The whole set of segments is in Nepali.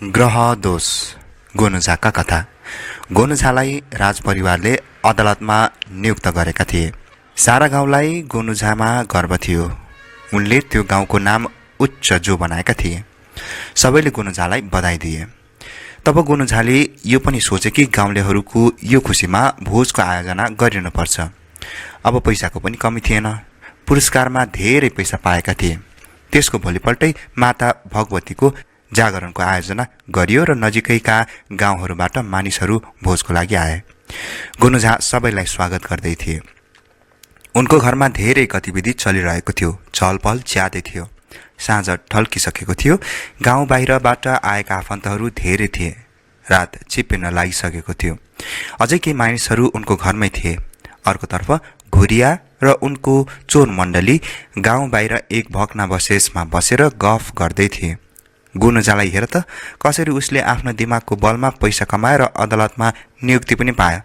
ग्रह दोष गोनुझाका कथा। गोनुझालाई राजपरिवारले अदालतमा नियुक्त गरेका थिए। सारा गाउँलाई गोनुझामा गर्व थियो। उनले त्यो गाउँको नाम उच्च जो बनाएका थिए। सबैले गोनुझालाई बधाई दिए। तब गोनुझाले यो पनि सोचे कि गाउँलेहरूको यो खुसीमा भोजको आयोजना गरिनुपर्छ। अब पैसाको पनि कमी थिएन। पुरस्कारमा धेरै पैसा पाएका थिए। त्यसको भोलिपल्टै माता भगवतीको जागरणको आयोजना गरियो र नजिकैका गाउँहरूबाट मानिसहरू भोजको लागि आए। गोनुझा सबैलाई स्वागत गर्दै थिए। उनको घरमा धेरै गतिविधि चलिरहेको थियो। चहलपहल ज्यादै थियो। साँझ ढल्किसकेको थियो। गाउँ बाहिरबाट आएका आफन्तहरू धेरै थिए। रात छिप्पिन लागिसकेको थियो। अझै केही मानिसहरू उनको घरमै थिए। अर्कोतर्फ घुरिया र उनको चोर मण्डली गाउँ बाहिर एक भक्ना बसेसमा बसेर गफ गर्दै थिए। गोनुझालाई हेर त, कसरी उसले आफ्नो दिमागको बलमा पैसा कमाएर अदालतमा नियुक्ति पनि पायो।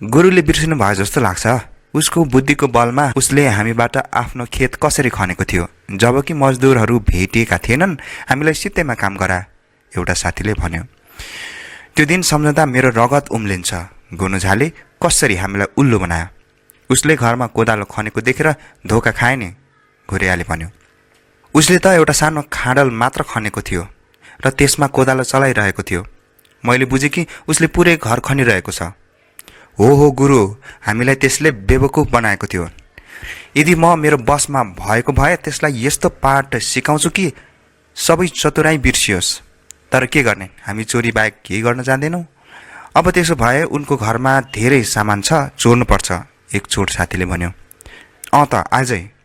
गुरुले बिर्सिनु भयो जस्तो लाग्छ। उसको बुद्धिको बलमा उसले हामीबाट आफ्नो खेत कसरी खनेको थियो, जबकि मजदुरहरू भेटिएका थिएनन्। हामीलाई सित्तैमा काम गरा, एउटा साथीले भन्यो। त्यो दिन सम्झँदा मेरो रगत उम्लिन्छ। गोनुझाले कसरी हामीलाई उल्लु बनायो। उसले घरमा कोदालो खनेको देखेर धोका खाए नि, घुरियाले भन्यो। उसले त एउटा सानो खाडल मात्र खनेको थियो र त्यसमा कोदालो चलाइरहेको थियो। मैले बुझेँ कि उसले पुरै घर खनिरहेको छ। हो गुरु, हामीलाई त्यसले बेवकुफ बनाएको थियो। यदि म मेरो बसमा भएको भए त्यसलाई यस्तो पाठ सिकाउँछु कि सबै चतुराई बिर्सियोस्। तर के गर्ने, हामी चोरी बाहेक केही गर्न जान्दैनौँ। अब त्यसो भए उनको घरमा धेरै सामान छ, चोर्नुपर्छ, एक चोर साथीले भन्यो। त आजै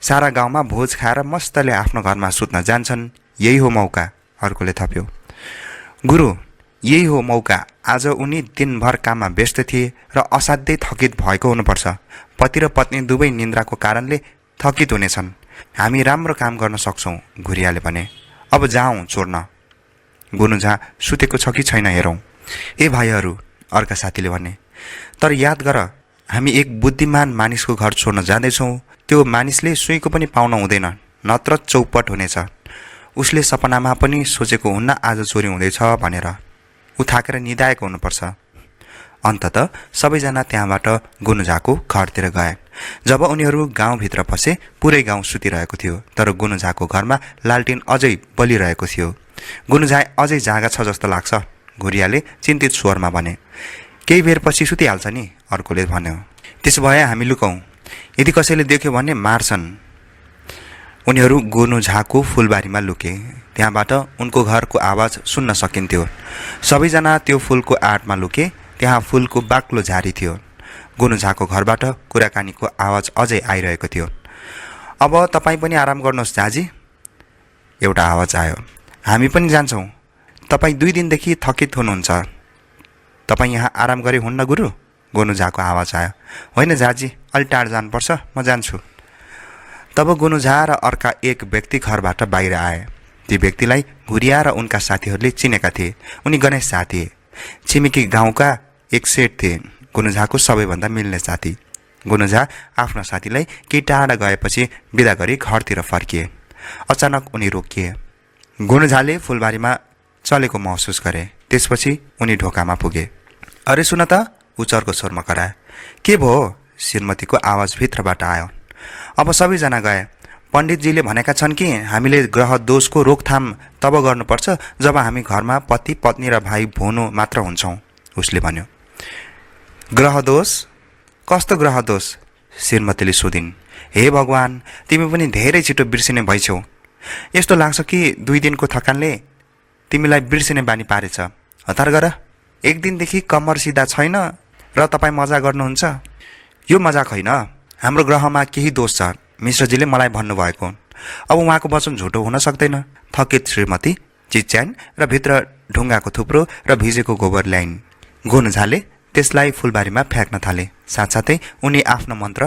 सारा गाउँमा भोज खाएर मस्तले आफ्नो घरमा सुत्न जान्छन्, यही हो मौका, अर्कोले थप्यो। गुरु, यही हो मौका। आज उनी दिनभर काममा व्यस्त थिए र असाध्यै थकित भएको हुनुपर्छ। पति र पत्नी दुवै निन्द्राको कारणले थकित हुनेछन्। हामी राम्रो काम गर्न सक्छौँ, घुरियाले भने। अब जाउँ चोर्न। गोनुझा सुतेको छ कि छैन हेरौँ। ए भाइहरू, अर्का साथीले भने। तर याद गर, हामी एक बुद्धिमान मानिसको घर छोड्न जाँदैछौँ। त्यो मानिसले सुईको पनि पाउन हुँदैन, नत्र चौपट हुनेछ। उसले सपनामा पनि सोचेको हुन्न आज चोरी हुँदैछ भनेर। ऊ थाकेर निदाएको हुनुपर्छ। अन्ततः सबैजना त्यहाँबाट गोनुझाको घरतिर गए। जब उनीहरू गाउँभित्र पसे, पुरै गाउँ सुतिरहेको थियो। तर गोनुझाको घरमा लालटिन अझै बलिरहेको थियो। गोनुझा अझै जागा छ जस्तो लाग्छ, घुरियाले चिन्तित स्वरमा भने। केही बेरपछि सुतिहाल्छ नि, अर्कोले भन्यो। त्यसो भए हामी लुकौँ, यदि कसैले देख्यो भने मार्छन्। उनीहरू गोनुझाको फुलबारीमा लुके। त्यहाँबाट उनको घरको आवाज सुन्न सकिन्थ्यो। सबैजना त्यो फुलको आडमा लुके। त्यहाँ फुलको बाक्लो झारी थियो। गोनुझाको घरबाट कुराकानीको आवाज अझै आइरहेको थियो। अब तपाईँ पनि आराम गर्नुहोस् जाजी, एउटा आवाज आयो। हामी पनि जान्छौँ। तपाईँ 2 दिनदेखि थकित हुनुहुन्छ। तपाईँ यहाँ आराम गरे हुन्न गुरु, गोनुझाको आवाज आयो। होइन जाजी, अलि टाढ जानुपर्छ, म जान्छु। तब गोनुझा र अर्का एक व्यक्ति घरबाट बाहिर आए। ती व्यक्तिलाई घुरिया र उनका साथीहरूले चिनेका थिए। उनी गणेश शाह थिए। छिमेकी गाउँका एक सेठ थिए, गोनुझाको सबैभन्दा मिल्ने साथी। गोनुझा आफ्नो साथीलाई केही टाढा गएपछि बिदा गरी घरतिर फर्किए। अचानक उनी रोकिए। गोनुझाले फुलबारीमा चलेको महसुस गरे। त्यसपछि उनी ढोकामा पुगे। अरे सुन त, उच्चरको स्वरमा कराए। के भयो, श्रीमतीको आवाज भित्रबाट आयो। अब सबैजना गए। पण्डितजीले भनेका छन् कि हामीले ग्रह दोषको रोकथाम तब गर्नुपर्छ जब हामी घरमा पति पत्नी र भाइ भोनो मात्र हुन्छौँ, उसले भन्यो। ग्रह दोष? कस्तो ग्रह दोष? श्रीमतीले सोधिन्। हे भगवान्, तिमी पनि धेरै छिटो बिर्सिने भइछौ। यस्तो लाग्छ कि 2 दिनको थकानले तिमीलाई बिर्सिने बानी पारेछ। हतार गर, 1 दिनदेखि कम्मर सिधा छैन र तपाईँ मजा गर्नुहुन्छ। यो मजाक होइन। हाम्रो ग्रहमा केही दोष छ, मिश्रजीले मलाई भन्नुभएको। अब उहाँको वचन झुटो हुन सक्दैन। थकित श्रीमती चिच्याइन् र भित्र ढुङ्गाको थुप्रो र भिजेको गोबर ल्याइन्। गोनुझाले त्यसलाई फुलबारीमा फ्याँक्न थाले। साथसाथै उनी आफ्नो मन्त्र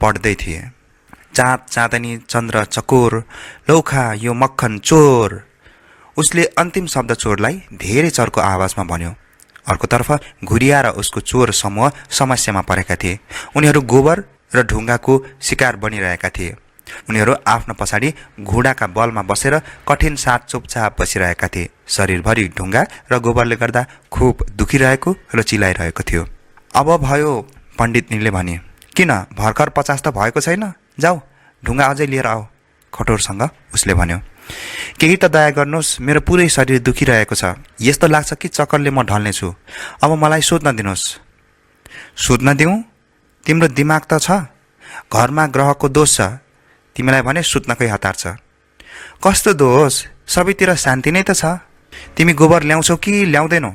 पढ्दै थिए। चाँद चाँदनी चन्द्र चकोर, लौखा यो मक्खन चोर। उसले अन्तिम शब्द चोरलाई धेरै चर्को आवाजमा भन्यो। अर्कोतर्फ घुरिया र उसको चोर समूह समस्यामा परेका थिए। उनीहरू गोबर र ढुङ्गाको शिकार बनिरहेका थिए। उनीहरू आफ्नो पछाडि घुँडाका बलमा बसेर कठिन साथ चुपचाप बसिरहेका थिए। शरीरभरि ढुङ्गा र गोबरले गर्दा खुब दुखिरहेको र चिलाइरहेको थियो। अब भयो, पण्डितनीले भने। किन, भर्खर 50 त भएको छैन? जाऊ, ढुङ्गा अझै लिएर आऊ, कठोरसँग उसले भन्यो। केही त दया गर्नुहोस्, मेरो पुरै शरीर दुखिरहेको छ। यस्तो लाग्छ कि चक्करले म ढल्नेछु। अब मलाई सुत्न दिनुहोस्। सुत्न दिउँ? तिम्रो दिमाग त छ? घरमा ग्रहको दोष छ, तिमीलाई भने सुत्नकै हतार छ। कस्तो दोष? सबैतिर शान्ति नै त छ। तिमी गोबर ल्याउँछौ कि ल्याउँदैनौ?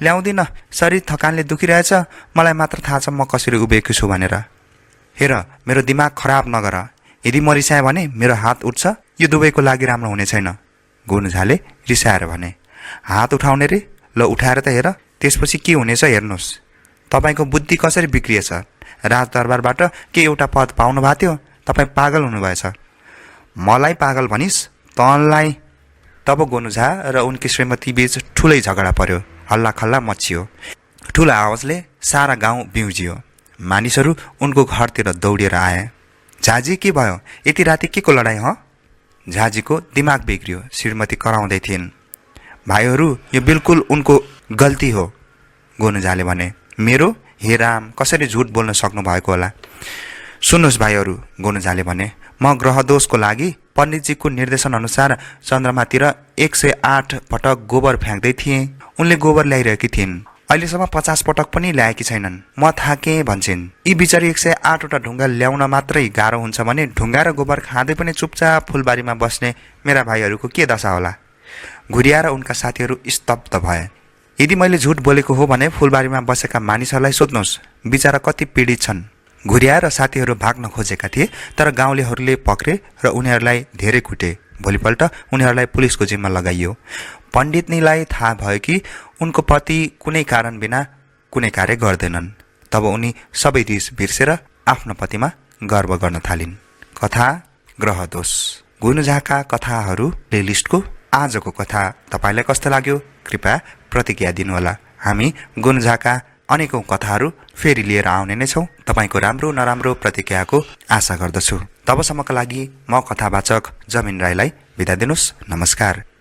ल्याउँदिन, शरीर थकानले दुखिरहेछ। मलाई मात्र थाहा छ म कसरी उभिएको छु भनेर। हेर, मेरो दिमाग खराब नगर। यदि म रिसाएँ भने मेरो हात उठ्छ। यो दुवैको लागि राम्रो हुने छैन। गोनुझाले रिसाएर भने। हात उठाउने रे? ल उठाएर त हेर, त्यसपछि के हुनेछ हेर्नुहोस्। तपाईँको बुद्धि कसरी बिग्रिएछ? राजदरबारबाट के एउटा पद पाउनु भएको थियो? तपाईँ पागल हुनुभएछ। मलाई पागल भनिस्? तँलाई? तब गोनुझा र उनकी श्रीमती बीच ठुलै झगडा पर्यो। हल्ला खल्ला मचियो। ठुलो आवाजले सारा गाउँ बिउजियो। मानिसहरू उनको घरतिर दौडिएर आए। झाजी, के भयो? यति राति के को लडाइँ ह? झाजीको दिमाग बिग्रियो। श्रीमती कराउँदै थिइन्। भाइहरू, यो बिल्कुल उनको गल्ती हो, गोनुझाले भने। मेरो? हे राम, कसरी झुट बोल्न सक्नु भएको होला? सुन्नुहोस् भाइहरू, गोनुझाले भने, म ग्रहदोषको लागि पण्डितजीको निर्देशन अनुसार चन्द्रमातिर 108 पटक गोबर फ्याँक्दै थिएँ। उनले गोबर ल्याइरहेकी थिइन्। अहिलेसम्म 50 पटक पनि ल्याएकी छैनन्। म थाकेँ भन्छन्। यी बिचारी 108वटा ढुङ्गा ल्याउन मात्रै गाह्रो हुन्छ भने ढुङ्गा र गोबर खाँदै पनि चुपचाप फुलबारीमा बस्ने मेरा भाइहरूको के दशा होला? घुरियाएर उनका साथीहरू स्तब्ध भए। यदि मैले झुट बोलेको हो भने फुलबारीमा बसेका मानिसहरूलाई सोध्नुहोस्, बिचारा कति पीडित छन्। घुरिया र साथीहरू भाग्न खोजेका थिए, तर गाउँलेहरूले पक्रे र उनीहरूलाई धेरै कुटे। भोलिपल्ट उनीहरूलाई पुलिसको जिम्मा लगाइयो। पण्डितनीलाई थाहा भयो कि उनको पति कुनै कारण बिना कुनै कार्य गर्दैनन्। तब उनी सबै रिस बिर्सेर आफ्नो पतिमा गर्व गर्न थालिन्। कथा ग्रहदोष। गोनुझाका कथाहरू प्लेलिस्टको आजको कथा तपाईँलाई कस्तो लाग्यो? कृपया प्रतिक्रिया दिनुहोला। हामी गोनुझाका अनेकौं कथाहरू फेरि लिएर आउने नै छौँ। तपाईँको राम्रो नराम्रो प्रतिक्रियाको आशा गर्दछु। तबसम्मका लागि म कथावाचक जमिन राईलाई बिदा दिनुहोस्। नमस्कार।